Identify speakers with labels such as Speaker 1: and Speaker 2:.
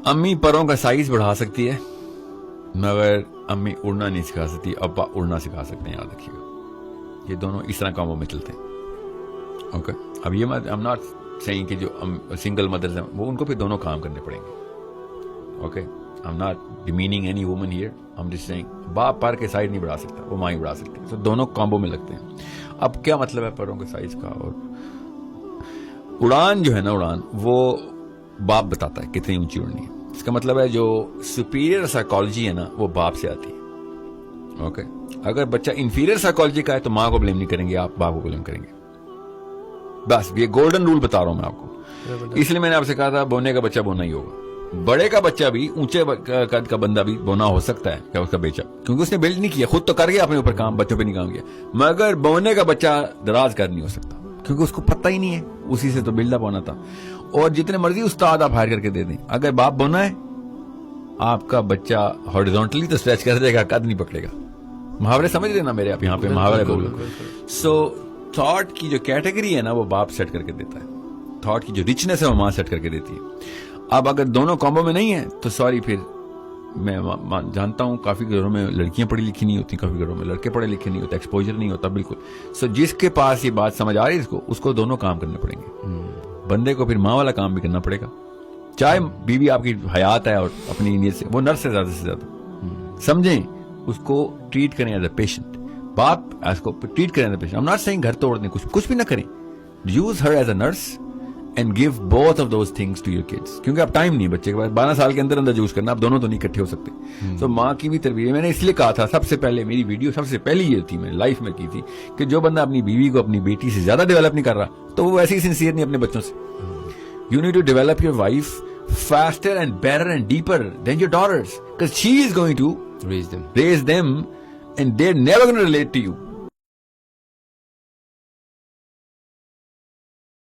Speaker 1: امی پروں کا سائز بڑھا سکتی ہے مگر امی اڑنا نہیں سکھا سکتی, ابا اڑنا سکھا سکتے ہیں, یاد رکھیے گا. یہ دونوں اس طرح کاموں میں چلتے ہیں. اوکے, اب یہ آئی ایم ناٹ سیئنگ کہ جو سنگل مدرز ہیں وہ ان کو پھر دونوں کام کرنے پڑیں گے. Okay, I am not demeaning any women here, I am just saying باپ پر کے سائز نہیں بڑھا سکتا, وہ ماں ہی بڑھا سکتی ہے. تو دونوں کامبو میں لگتے ہیں. اب کیا مطلب ہے پروں کے سائز کا؟ اور اڑان جو ہے نا, اڑان وہ باپ بتاتا ہے کتنی اونچی اڑنی ہے. اس کا مطلب ہے جو سپیریئر سائیکالوجی ہے نا وہ باپ سے آتی ہے. اوکے, اگر بچہ انفیریئر سائیکالوجی کا ہے تو ماں کو بلیم نہیں کریں گے, آپ باپ کو بلیم کریں گے. بس یہ گولڈن رول بتا رہا ہوں میں آپ کو. اس لیے میں نے آپ سے کہا تھا بونے کا بچہ بونا ہی ہوگا. بڑے کا بچہ بھی, اونچے قد کا بندہ بھی بونا ہو سکتا ہے کیا اس کا بیچا, کیونکہ اس نے بلڈ نہیں کیا, خود تو کر گیا اپنے اوپر کام, بچوں پہ نہیں کام کیا. مگر بونے کا بچہ دراز کر نہیں ہو سکتا کیونکہ اس کو پتہ ہی نہیں ہے, اسی سے تو بلڈ اپ ہونا تھا. اور جتنے مرضی استاد آپ ہائر کر کے دے دیں, اگر باپ بونا ہے آپ کا بچہ ہاریزونٹلی تو اسٹریچ کر دے گا, قد نہیں پکڑے گا. محاورے سمجھ رہے نا میرے, آپ یہاں پہ محاورے بولو. سو تھاٹ کی جو کیٹیگری ہے نا وہ باپ سیٹ کر کے دیتا ہے, تھاٹ کی جو ریچنس ہے وہ ماں سیٹ کر کے دیتی ہے. اب اگر دونوں کامبو میں نہیں ہے تو سوری, پھر میں جانتا ہوں کافی گھروں میں لڑکیاں پڑھی لکھی نہیں ہوتی, کافی گھروں میں لڑکے پڑھے لکھے نہیں ہوتے, ایکسپوجر نہیں ہوتا بالکل. سو جس کے پاس یہ بات سمجھ آ رہی ہے اس کو دونوں کام کرنے پڑیں گے. بندے کو پھر ماں والا کام بھی کرنا پڑے گا, چاہے بیوی آپ کی حیات ہے اور اپنی نیت سے وہ نرس سے زیادہ سمجھیں, اس کو ٹریٹ کریں ایز اے پیشنٹ. باپ اس کو ٹریٹ کریں as a patient. I am not saying گھر توڑ دیں, کچھ بھی نہ کریں. Use her as a nurse and give both of those things to your kids, کیونکہ اب ٹائم نہیں بچے کے پاس 12 سال کے اندر یوز کرنا, اب دونوں تو نہیں اکٹھے ہو سکتے. تو ماں کی بھی تربیت میں نے اس لیے کہا تھا, سب سے پہلے میری ویڈیو سب سے پہلی یہ تھی میں نے لائف میں کی تھی کہ جو بندہ اپنی بیوی کو اپنی بیٹی سے زیادہ ڈیولپ نہیں کر رہا تو وہ ایسے ہی سنسیئر نہیں اپنے بچوں سے. You need to develop your wife faster and better and deeper than your daughters, because she is going to raise them and they're never going to relate to you.